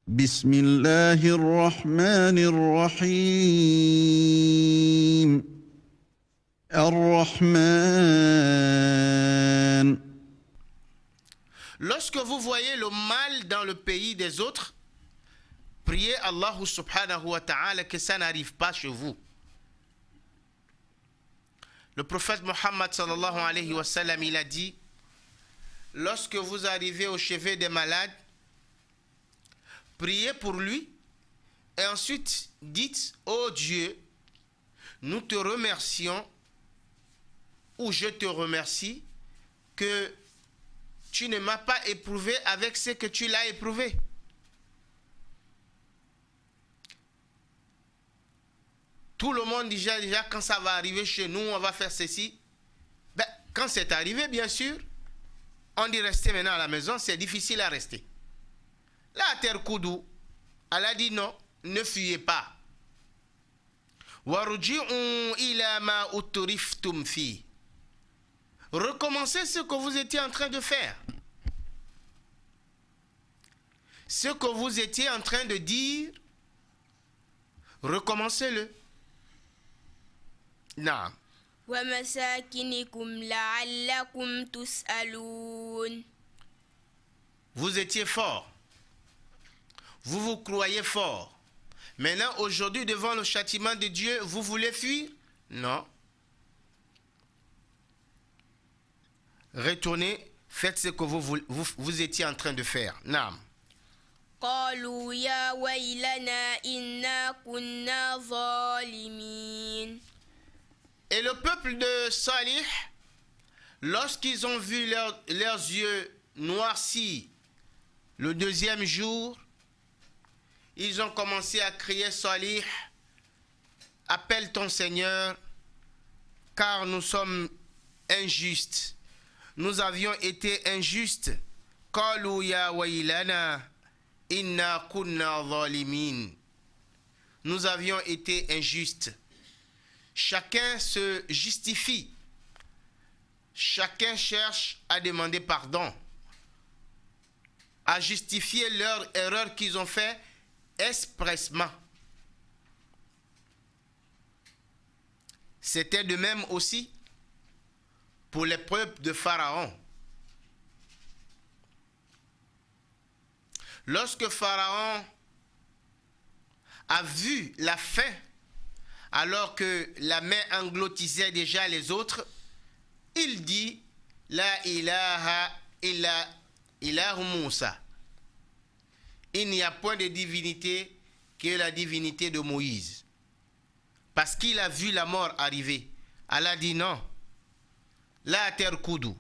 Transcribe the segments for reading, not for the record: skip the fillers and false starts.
بسم الله الرحمن الرحيم الرحمن. Lorsque vous voyez le mal dans le pays des autres, priez Allah subhanahu wa ta'ala que ça n'arrive pas chez vous. Le prophète Mohammed sallallahu alayhi wa sallam, il a dit, lorsque vous arrivez au chevet des malades, priez pour lui et ensuite dites, ô Dieu, nous te remercions ou je te remercie que tu ne m'as pas éprouvé avec ce que tu l'as éprouvé. Tout le monde dit déjà quand ça va arriver chez nous, on va faire ceci. Ben, quand c'est arrivé, bien sûr, on dit rester maintenant à la maison, c'est difficile à rester. Là, à Terre Koudou, elle a dit non, ne fuyez pas. Recommencez ce que vous étiez en train de faire. Ce que vous étiez en train de dire, recommencez-le. Non. Vous étiez fort. Vous vous croyez fort. Maintenant, aujourd'hui, devant le châtiment de Dieu, vous voulez fuir? Non. Retournez, faites ce que vous étiez en train de faire. Non. Et le peuple de Salih, lorsqu'ils ont vu leurs yeux noircis le deuxième jour, ils ont commencé à crier, Salih, appelle ton Seigneur, car nous sommes injustes. Nous avions été injustes. Qalu ya waylana inna kunna zalimin. Nous avions été injustes. Chacun se justifie. Chacun cherche à demander pardon, à justifier leur erreur qu'ils ont fait expressément. C'était de même aussi pour les peuples de Pharaon. Lorsque Pharaon a vu la faim, alors que la mer engloutissait déjà les autres, il dit La ilaha illa ilahu Moussa. Il n'y a point de divinité que la divinité de Moïse. Parce qu'il a vu la mort arriver. Allah dit non. La terre Koudou.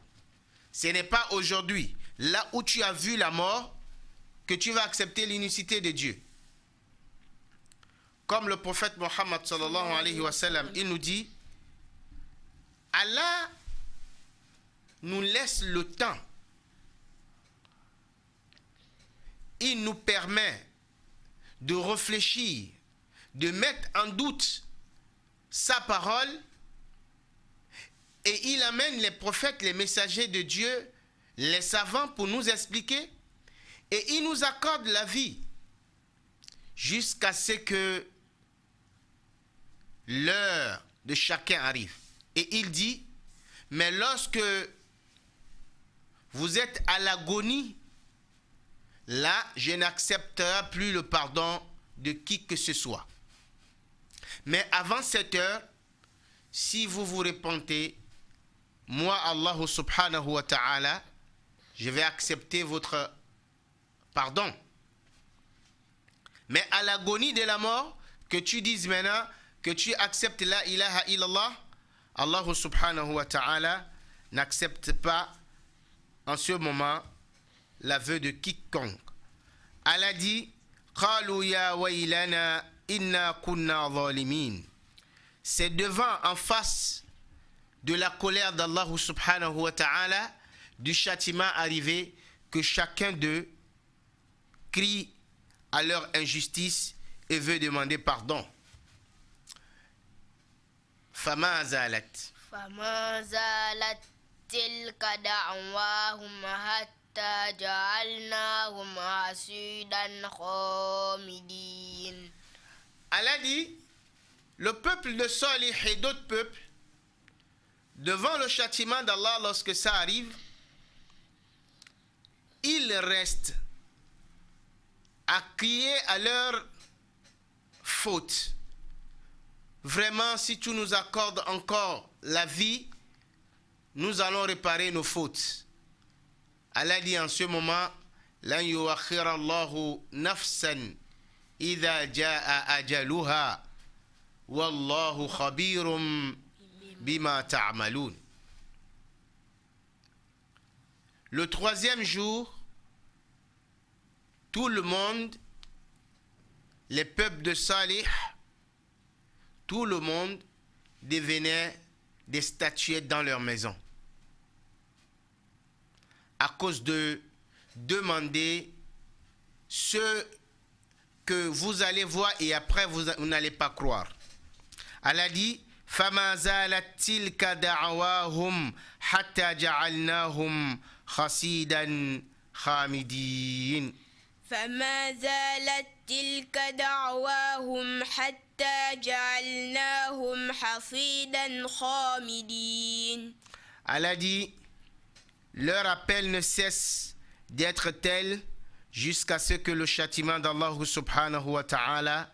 Ce n'est pas aujourd'hui, là où tu as vu la mort, que tu vas accepter l'unicité de Dieu. Comme le prophète Mohammed sallallahu alayhi wa sallam, il nous dit, Allah nous laisse le temps. Il nous permet de réfléchir, de mettre en doute sa parole, et il amène les prophètes, les messagers de Dieu, les savants pour nous expliquer, et il nous accorde la vie jusqu'à ce que l'heure de chacun arrive. Et il dit, mais lorsque vous êtes à l'agonie, là, je n'accepterai plus le pardon de qui que ce soit. Mais avant cette heure, si vous vous repentez, moi, Allah subhanahu wa ta'ala, je vais accepter votre pardon. Mais à l'agonie de la mort, que tu dises maintenant, que tu acceptes la ilaha illallah, Allah subhanahu wa ta'ala n'accepte pas en ce moment l'aveu de quiconque. Allah dit, Qalu ya waylana inna kunna zalimin. C'est devant, en face de la colère d'Allah subhanahu wa ta'ala, du châtiment arrivé, que chacun d'eux crie à leur injustice et veut demander pardon. Fama zalat. فما زالت تلك دعواهم حتى حتى جعلناهم حصيدا خامدين. Allah dit, le peuple de Salih et d'autres peuples, devant le châtiment d'Allah lorsque ça arrive, ils restent à crier à leur faute. Vraiment, si tu nous accordes encore la vie, nous allons réparer nos fautes. Allah dit en ce moment, lan yuakhira Allahu nafsan idha jaa ajaluha wallahu khabirum bima ta'malun. Le troisième jour, tout le monde, les peuples de Salih, tout le monde devenait des statuettes dans leur maison. À cause de demander ce que vous allez voir et après vous n'allez pas croire. Allah dit, فَمَا زَالَتْ تِلْكَ دَعْوَاهُمْ حَتَّى جَعَلْنَاهُمْ خَصِيدًا خَامِدِينَ. فما زالت تلك دعواهم حتى جعلناهم حصيدا خامدين. Allah dit, leur appel ne cesse d'être tel jusqu'à ce que le châtiment d'Allah subhanahu wa ta'ala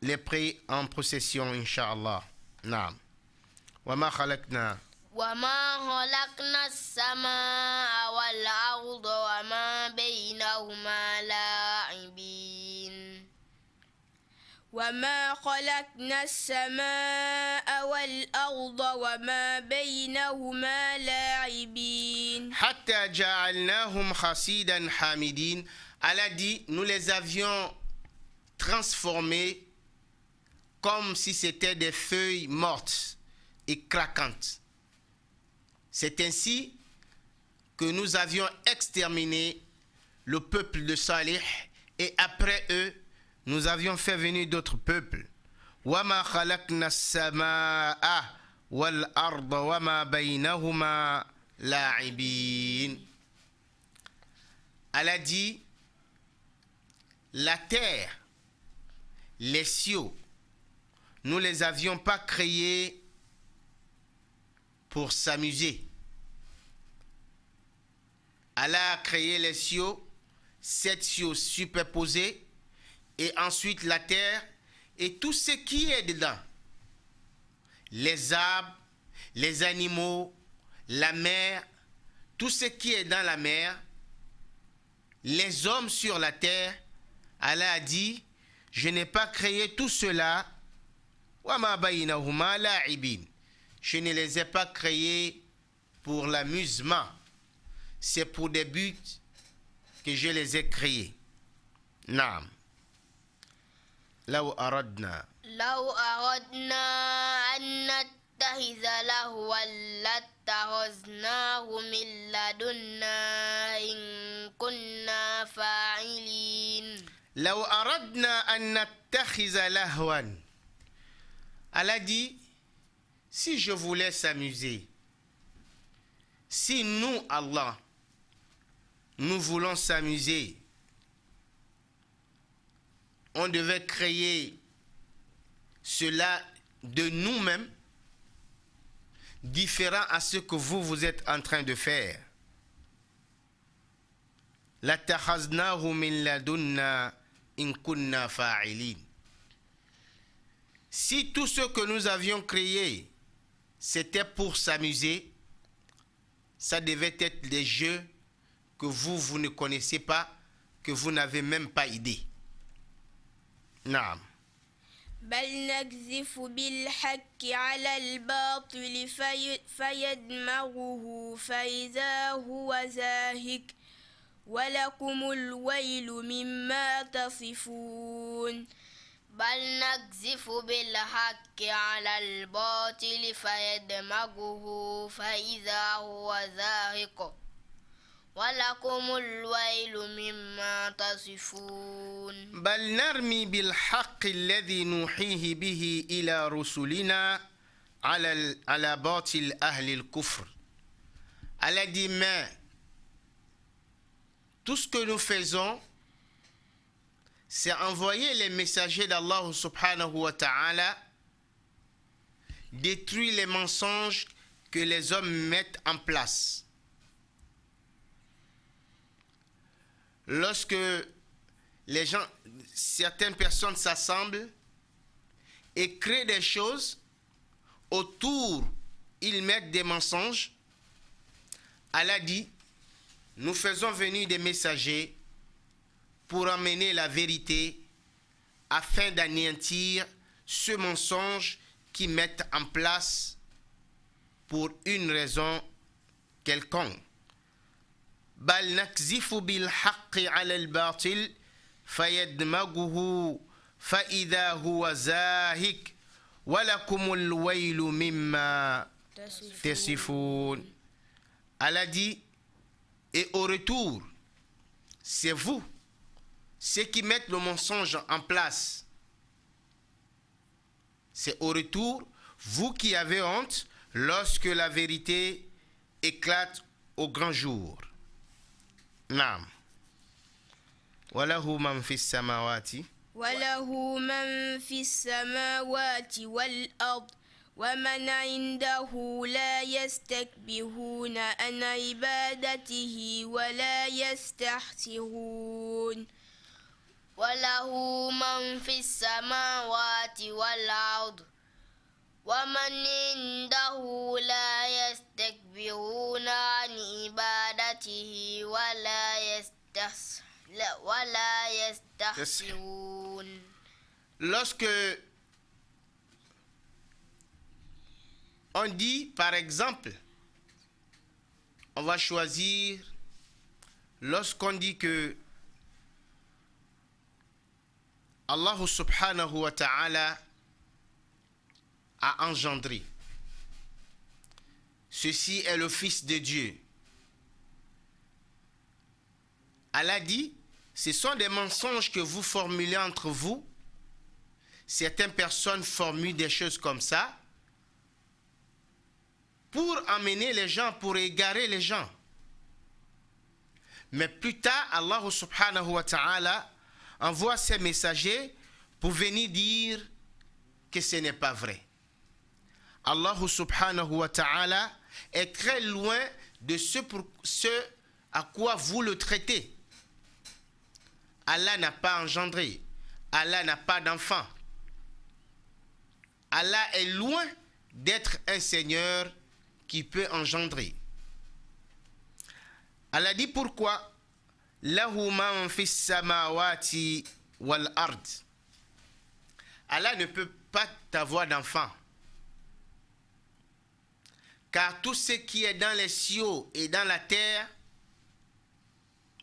les prit en possession, incha'Allah. Naam. Wa ma khalaqna. وما خلقنا السماء والأرض وما بينهما لاعبين. وما خلقنا السماء والأرض وما بينهما لاعبين. حتى جعلناهم حصيدا حامدين. Allah dit, nous les avions transformés comme si c'était des feuilles mortes et craquantes. C'est ainsi que nous avions exterminé le peuple de Salih et après eux, nous avions fait venir d'autres peuples. وَمَا خَلَقْنَا السَّمَاءَ وَالْأَرْضَ وَمَا بَيْنَهُمَا لَاعِبِينَ. Allah dit, la terre, les cieux, nous les avions pas créés pour s'amuser. Allah a créé les cieux, 7 cieux superposés, et ensuite la terre et tout ce qui est dedans. Les arbres, les animaux, la mer, tout ce qui est dans la mer, les hommes sur la terre. Allah a dit, je n'ai pas créé tout cela. وَمَا بَيْنَهُمَا لَاعِبِينَ. Je ne les ai pas créés pour l'amusement. C'est pour des buts que je les ai créés. Naam. لو أردنا أن نتخذ لهوا لاتخذناه من لدنا إن كنا فاعلين. لو أردنا أن نتخذ لهوا. Allah dit, si je voulais s'amuser, si nous, Allah, nous voulons s'amuser, on devait créer cela de nous-mêmes, différent à ce que vous êtes en train de faire. لَاتَّخَذْنَاهُ مِنْ لَدُنَّا إِنْ كُنَّا فَاعِلِينَ. Si tout ce que nous avions créé, c'était pour s'amuser, ça devait être des jeux que vous ne connaissez pas, que vous n'avez même pas idée. Naam. بل نقذف بالحق على الباطل فيدمغه فإذا هو زاهق ولكم الويل مما تصفون. بل نقذف بالحق على الباطل فيدمغه فإذا هو زاهق ولكم الويل مما تصفون. بل نرمي بالحق الذي نوحيه به إلى رسلنا على باطل أهل الكفر. Allah dit, mais tout ce que nous faisons, c'est envoyer les messagers d'Allah subhanahu wa ta'ala, détruire les mensonges que les hommes mettent en place. Lorsque les gens, certaines personnes s'assemblent et créent des choses, autour, ils mettent des mensonges. Allah dit, nous faisons venir des messagers pour emmener la vérité afin d'anéantir ce mensonge qu'ils mettent en place pour une raison quelconque. بل نكذف بالحق على الباطل فيدمغه فإذا هو زاهق ولكم الويل مما تصفون. Allah dit, et au retour, c'est vous, ceux qui mettent le mensonge en place. C'est au retour, vous qui avez honte lorsque la vérité éclate au grand jour. Naam. Walahu man fis samawati. وله من في السماوات والأرض ومن عنده لا يستكبرون عن عبادته ولا يستحسرون. وله من في السماوات والأرض ومن عنده لا يستكبرون عن عبادته ولا يستحسرون. Lorsque on dit, par exemple, on va choisir, lorsqu'on dit que Allah subhanahu wa ta'ala a engendré, ceci est le Fils de Dieu. Allah dit, ce sont des mensonges que vous formulez entre vous. Certaines personnes formulent des choses comme ça pour emmener les gens, pour égarer les gens. Mais plus tard, Allah subhanahu wa ta'ala envoie ses messagers pour venir dire que ce n'est pas vrai. Allah subhanahu wa ta'ala est très loin de ce à quoi vous le traitez. Allah n'a pas engendré. Allah n'a pas d'enfant. Allah est loin d'être un Seigneur qui peut engendrer. Allah dit pourquoi? Lahu man fis samawati wal ard. Allah ne peut pas avoir d'enfant. Car tout ce qui est dans les cieux et dans la terre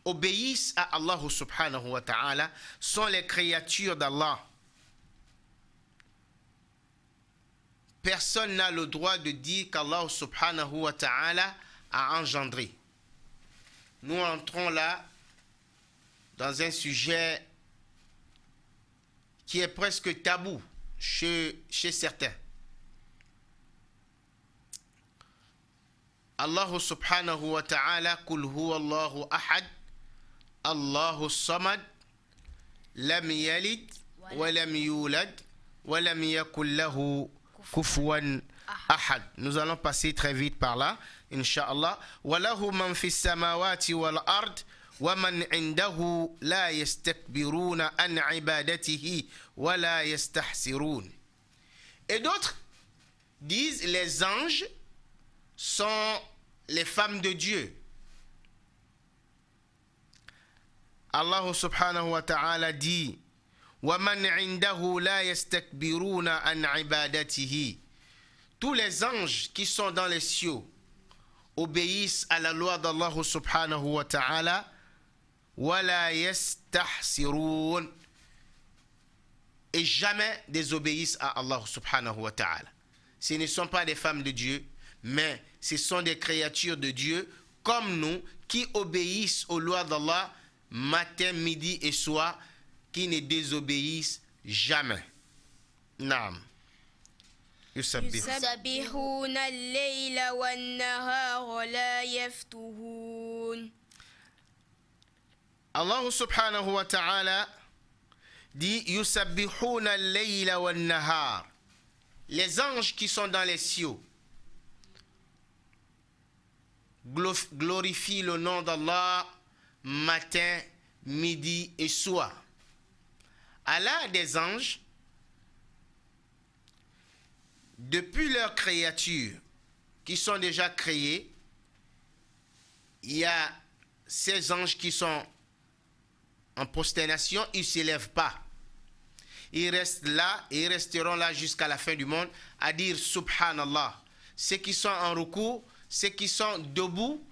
obéissent à Allah subhanahu wa ta'ala, sont les créatures d'Allah. Personne n'a le droit de dire qu'Allah subhanahu wa ta'ala a engendré. Nous entrons là dans un sujet qui est presque tabou chez certains. Allah subhanahu wa ta'ala, Kul huwa Allahu ahad, Allahu samad, lam yalid, wa lam yulad, wa lam yakul lahu kufuwan ahad. Nous allons passer très vite par là, Inch'Allah. Wa lahu man fis samawati wal ard, wa man indahu la yastakbiruna an ibadatihi, wa la yastahsirun. Et d'autres disent les anges sont les femmes de Dieu. Allah subhanahu wa ta'ala dit وَمَنْ عِنْدَهُ لَا يَسْتَكْبِرُونَ عَنْ عِبَادَتِهِ. Tous les anges qui sont dans les cieux obéissent à la loi d'Allah subhanahu wa ta'ala وَلَا يَسْتَحْسِرُونَ, et jamais désobéissent à Allah subhanahu wa ta'ala. Ce ne sont pas des femmes de Dieu, mais ce sont des créatures de Dieu comme nous qui obéissent aux lois d'Allah matin, midi et soir, qui ne désobéissent jamais. Naam. يسبحون الليل والنهار لا يفترون. Allah subhanahu wa ta'ala dit yusabbihuna al-layla wan-nahar. Les anges qui sont dans les cieux glorifient le nom d'Allah matin, midi et soir. Allah a des anges depuis leurs créatures qui sont déjà créées. Il y a ces anges qui sont en prosternation, ils ne s'élèvent pas. Ils restent là et ils resteront là jusqu'à la fin du monde à dire Subhanallah. Ceux qui sont en recours, ceux qui sont debout,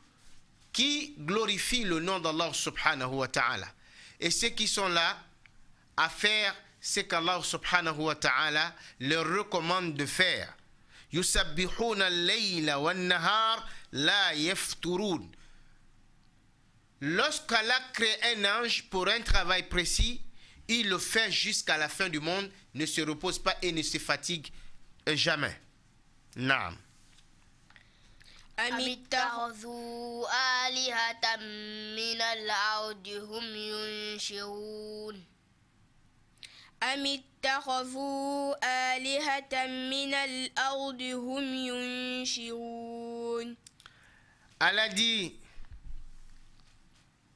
qui glorifient le nom d'Allah subhanahu wa ta'ala. Et ceux qui sont là à faire ce qu'Allah subhanahu wa ta'ala leur recommande de faire. Yusabbihuna al-layla wan-nahar la yafturun. Lorsqu'Allah crée un ange pour un travail précis, il le fait jusqu'à la fin du monde, ne se repose pas et ne se fatigue jamais. Naam. أم اتخذوا آلهة من الأرض هم ينشرون أم اتخذوا آلهة من الأرض هم ينشرون. Allah dit,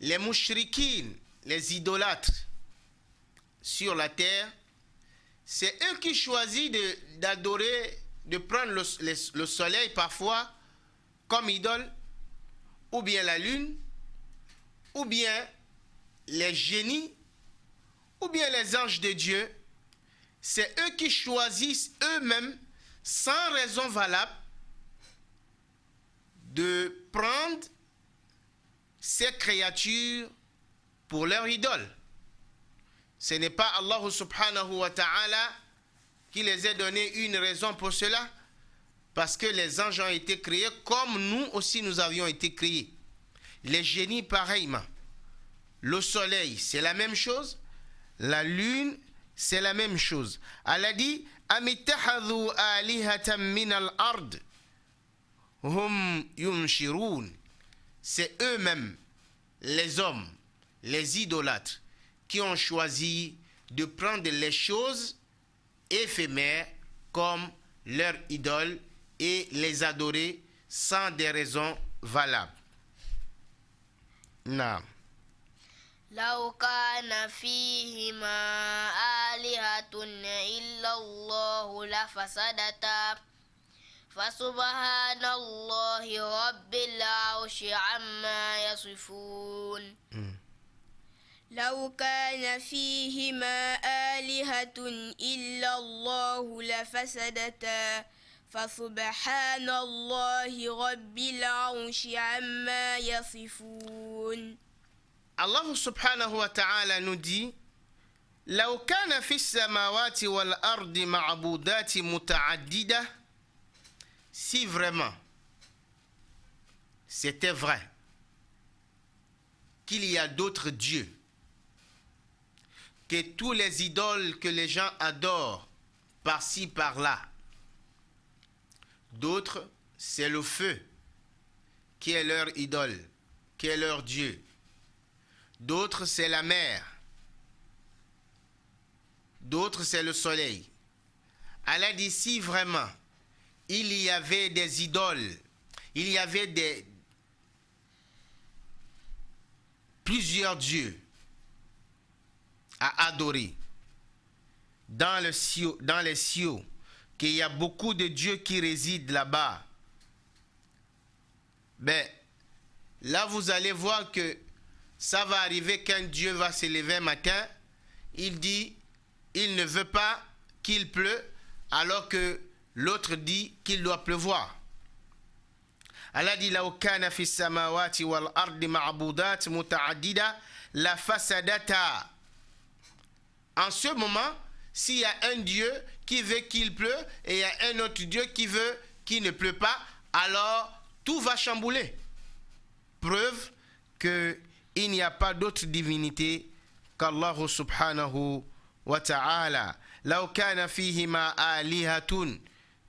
les mouchriquines, les idolâtres sur la terre, c'est eux qui choisissent d'adorer, de prendre le soleil parfois comme idole, ou bien la lune, ou bien les génies, ou bien les anges de Dieu. C'est eux qui choisissent eux-mêmes, sans raison valable, de prendre ces créatures pour leur idole. Ce n'est pas Allah subhanahu wa ta'ala qui les a donné une raison pour cela, parce que les anges ont été créés comme nous aussi nous avions été créés. Les génies pareillement. Le soleil, c'est la même chose. La lune, c'est la même chose. Allah dit Amittahadhu alihatan min al-ard hum yunshirun. C'est eux-mêmes, les hommes, les idolâtres, qui ont choisi de prendre les choses éphémères comme leur idole et les adorer sans des raisons valables. Non. لو كان فيهما آلهة إلا الله لفسدتا فسبحان الله رب العرش عما يصفون. لو كان فيهما آلهة إلا الله لفسدتا فسبحان الله رب العرش عما يصفون. Allah subhanahu wa ta'ala nous dit لو كان في السماوات والأرض معبودات متعددة. Si vraiment c'était vrai qu'il y a d'autres dieux, que tous les idoles que les gens adorent par-ci par-là, d'autres c'est le feu qui est leur idole, qui est leur dieu. D'autres c'est la mer, d'autres c'est le soleil. Allah dit si vraiment il y avait des idoles, il y avait plusieurs dieux à adorer dans les cieux, qu'il y a beaucoup de dieux qui résident là-bas, ben là vous allez voir que ça va arriver qu'un Dieu va se lever un matin, il dit, il ne veut pas qu'il pleut, alors que l'autre dit qu'il doit pleuvoir. Allah dit, لو كان في السماوات والأرض معبودات متعددة لفسدتا. En ce moment, s'il y a un Dieu qui veut qu'il pleut et il y a un autre Dieu qui veut qu'il ne pleut pas, alors tout va chambouler. Preuve que il n'y a pas d'autre divinité qu'Allah subhanahu wa ta'ala. لو كان فيهما آلهة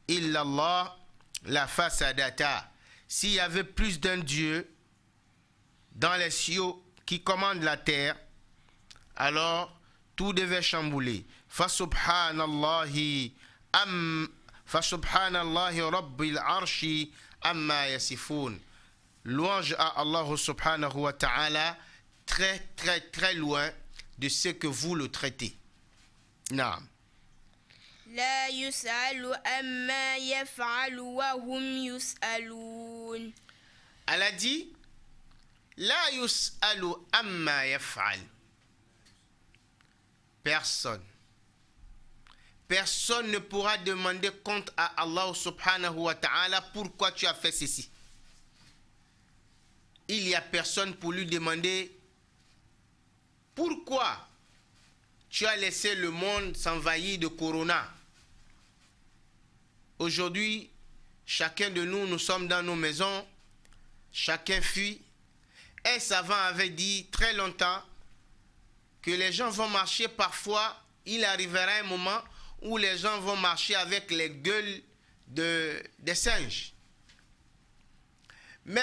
إلا الله لفسدتا. S'il y avait plus d'un Dieu dans les cieux qui commande la terre, alors tout devait chambouler. Fasubhanallahi Rabbil Arshi amma yasifoun. Louange à Allah subhanahu wa ta'ala, très très très loin de ce que vous le traitez. Naam. لا يسأل أما يفعل وهم يسألون. Elle a dit La yus'alu amma yaf'al. Personne ne pourra demander compte à Allah subhanahu wa ta'ala pourquoi tu as fait ceci. Il n'y a personne pour lui demander pourquoi tu as laissé le monde s'envahir de corona. Aujourd'hui, chacun de nous, nous sommes dans nos maisons, chacun fuit. Un savant avait dit très longtemps que les gens vont marcher parfois, il arrivera un moment où les gens vont marcher avec les gueules des singes. Mais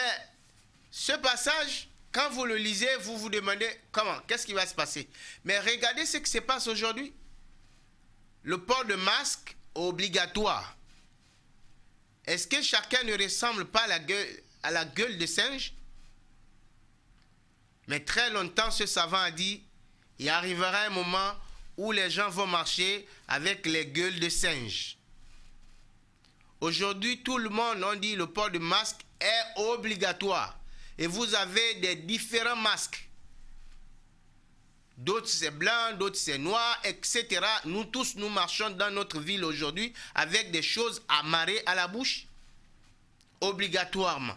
ce passage, quand vous le lisez, vous vous demandez comment, qu'est-ce qui va se passer. Mais regardez ce qui se passe aujourd'hui. Le port de masque obligatoire. Est-ce que chacun ne ressemble pas à la gueule de singe? Mais très longtemps, ce savant a dit, il arrivera un moment où les gens vont marcher avec les gueules de singe. Aujourd'hui, tout le monde, on dit le port de masque est obligatoire. Et vous avez des différents masques. D'autres c'est blanc, d'autres c'est noir, etc. Nous tous, nous marchons dans notre ville aujourd'hui avec des choses amarrées à la bouche, obligatoirement.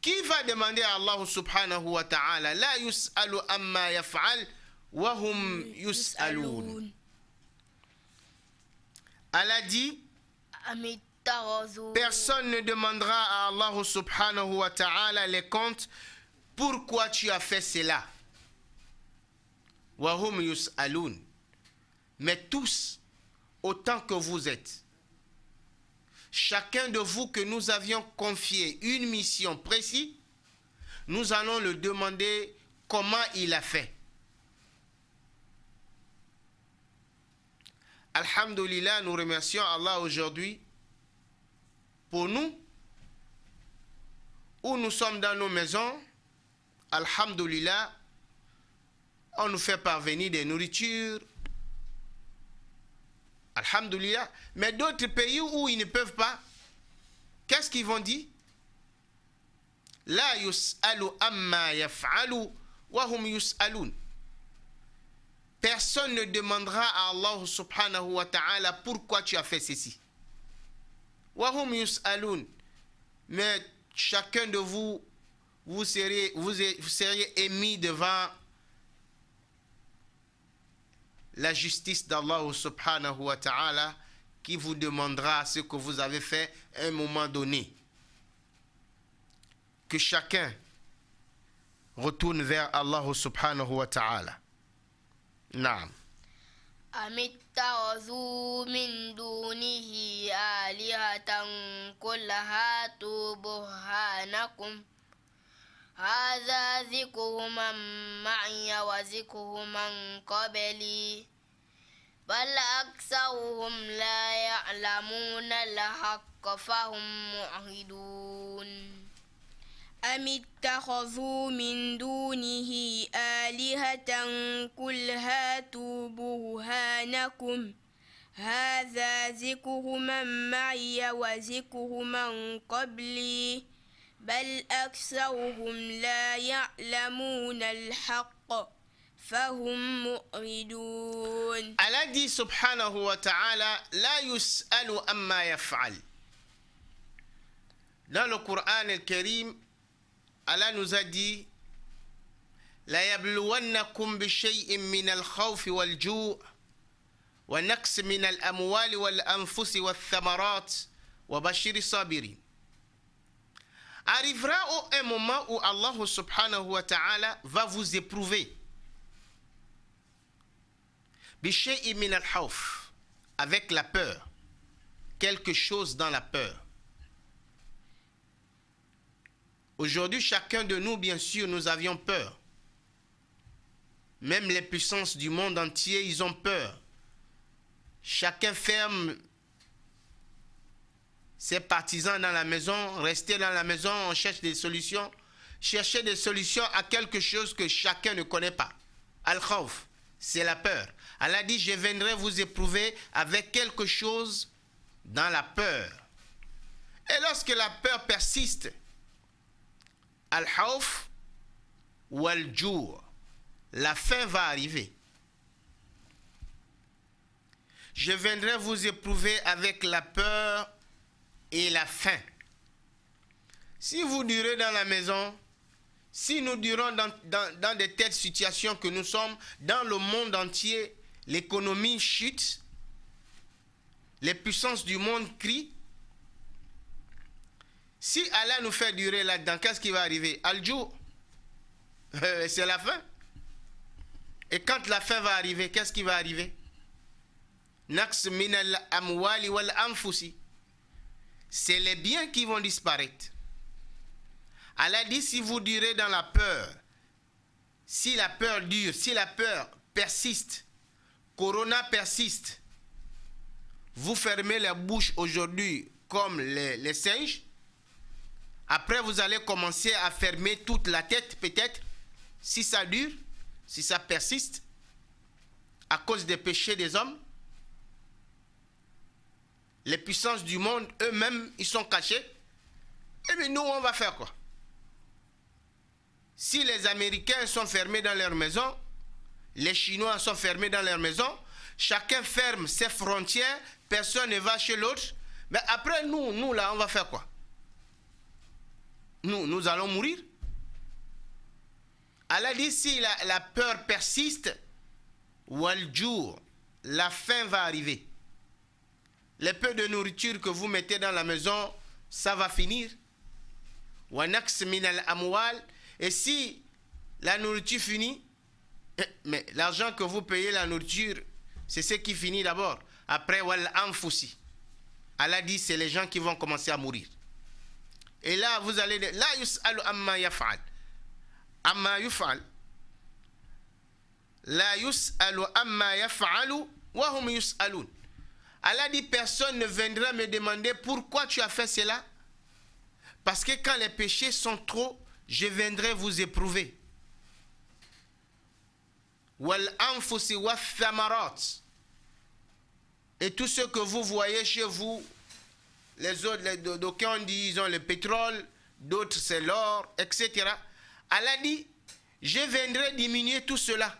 Qui va demander à Allah subhanahu wa ta'ala La yus'alu amma yaf'al wa hum yus'alun. Elle a dit personne ne demandera à Allah subhanahu wa ta'ala les comptes pourquoi tu as fait cela. Wa hum yus'alun. Mais tous, autant que vous êtes, chacun de vous que nous avions confié une mission précise, nous allons le demander comment il a fait. Alhamdulillah, nous remercions Allah aujourd'hui pour nous, où nous sommes dans nos maisons. Alhamdulillah, on nous fait parvenir des nourritures. Alhamdulillah. Mais d'autres pays où ils ne peuvent pas, qu'est-ce qu'ils vont dire? La yus'alu amma yaf'alu wa hum yus'alun. Personne ne demandera à Allah subhanahu wa ta'ala pourquoi tu as fait ceci. Wa hum yus'alun. Mais chacun de vous, vous seriez émis devant la justice d'Allah subhanahu wa ta'ala qui vous demandera ce que vous avez fait à un moment donné. Que chacun retourne vers Allah subhanahu wa ta'ala. Naam. أم اتخذوا من دونه آلهة قل هاتوا برهانكم هذا ذكر من معي وذكر من قبلي بل أكثرهم لا يعلمون الحق فهم معرضون أم اتخذوا من دونه آلهة قل هاتوا برهانكم هذا ذكر من معي وذكر من قبلي بل أكثرهم لا يعلمون الحق فهم معرضون. Allah dit subhanahu wa ta'ala la yus'alu amma yaf'al. Dans le Coran al-Karim, Allah nous a dit la yabluwannakum bi shay'in min al-khawf wal-ju' wa naqs min al-amwali wal-anfus wath-thamarat wa bashir sabirin. Arrivera un moment où Allah subhanahu wa ta'ala va vous éprouver bi shay'in min al-khawf, avec la peur, quelque chose dans la peur. Aujourd'hui, chacun de nous, bien sûr, nous avions peur. Même les puissances du monde entier, ils ont peur. Chacun ferme ses partisans dans la maison, rester dans la maison, on cherche des solutions. Chercher des solutions à quelque chose que chacun ne connaît pas. Al-Khawf, c'est la peur. Allah dit, je viendrai vous éprouver avec quelque chose dans la peur. Et lorsque la peur persiste, Al-Khawf ou Al-Ju', la faim va arriver. Je viendrai vous éprouver avec la peur et la faim. Si vous durez dans la maison, si nous durons dans de telles situations que nous sommes, dans le monde entier, l'économie chute, les puissances du monde crient. Si Allah nous fait durer là-dedans, qu'est-ce qui va arriver? Al-Ju', c'est la fin. Et quand la fin va arriver, qu'est-ce qui va arriver? Naqs min al-amwali wal-anfusi. C'est les biens qui vont disparaître. Allah dit, si vous durez dans la peur, si la peur dure, si la peur persiste, Corona persiste, vous fermez la bouche aujourd'hui comme les singes, après vous allez commencer à fermer toute la tête peut-être, si ça dure, si ça persiste, à cause des péchés des hommes. Les puissances du monde, eux-mêmes, ils sont cachés. Et bien nous, on va faire quoi? Si les Américains sont fermés dans leur maison, les Chinois sont fermés dans leur maison, chacun ferme ses frontières, personne ne va chez l'autre, mais après nous là, on va faire quoi? Nous allons mourir. Allah dit, si la peur persiste, wal-ju', la faim va arriver. Les peu de nourriture que vous mettez dans la maison, ça va finir. Wa naqs min al-amwal. Et si la nourriture finit, mais l'argent que vous payez la nourriture, c'est ce qui finit d'abord. Après, wal anfusi. Allah dit, c'est les gens qui vont commencer à mourir. Et là, vous allez dire, la yus'alu amma yaf'al. Amma yuf'al. La yus'alu amma yaf'alu wa hum yus'alun. Allah dit, personne ne viendra me demander pourquoi tu as fait cela. Parce que quand les péchés sont trop, je viendrai vous éprouver. Wal anfusi wa thamarat. Et tout ce que vous voyez chez vous, les autres, d'aucuns disent le pétrole, d'autres c'est l'or, etc. Allah dit, je viendrai diminuer tout cela.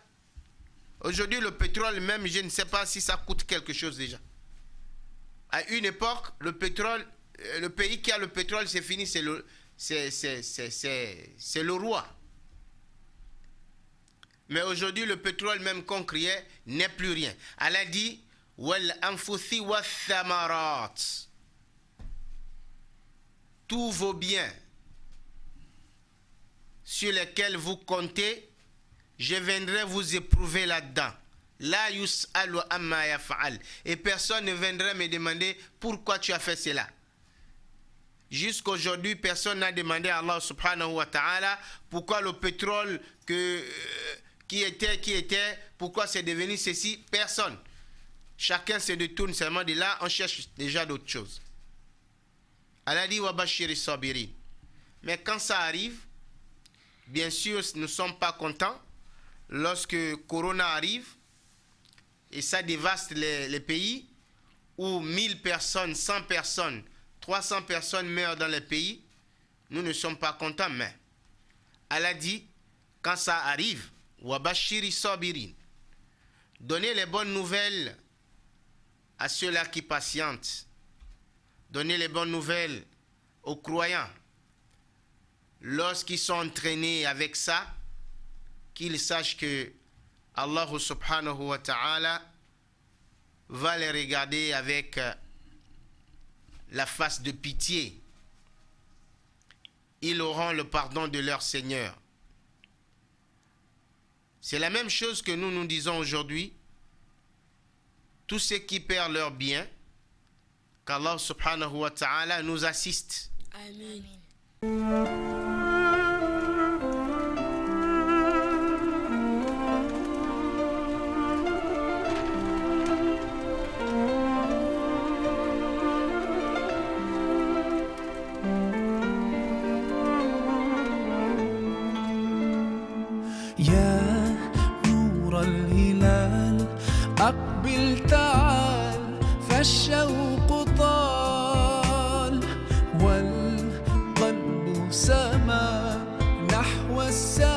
Aujourd'hui, le pétrole même, je ne sais pas si ça coûte quelque chose déjà. À une époque, le pétrole, le pays qui a le pétrole, c'est fini, c'est le roi. Mais aujourd'hui, le pétrole même qu'on criait n'est plus rien. Allah dit, wal anfusi wa thamarat. Tous vos biens sur lesquels vous comptez, je viendrai vous éprouver là-dedans. La yus'alu amma yaf'al. Et personne ne viendrait me demander pourquoi tu as fait cela. Jusqu'aujourd'hui, personne n'a demandé à Allah subhanahu wa ta'ala pourquoi le pétrole qui était, pourquoi c'est devenu ceci. Personne. Chacun se détourne seulement de là, on cherche déjà d'autres choses. Allah dit wa bashiri sabirin. Mais quand ça arrive, bien sûr, nous ne sommes pas contents. Lorsque Corona arrive, et ça dévaste les pays, où 1000 personnes, 100 personnes, 300 personnes meurent dans les pays, nous ne sommes pas contents, mais Allah dit, quand ça arrive, wa bashiri sabirin, donnez les bonnes nouvelles à ceux-là qui patientent. Donnez les bonnes nouvelles aux croyants. Lorsqu'ils sont entraînés avec ça, qu'ils sachent que Allah subhanahu wa ta'ala va les regarder avec la face de pitié. Ils auront le pardon de leur Seigneur. C'est la même chose que nous disons aujourd'hui. Tous ceux qui perdent leurs biens, qu'Allah subhanahu wa ta'ala nous assiste. Amen. يا نور الهلال أقبل تعال فالشوق طال والقلب سما نحو السماء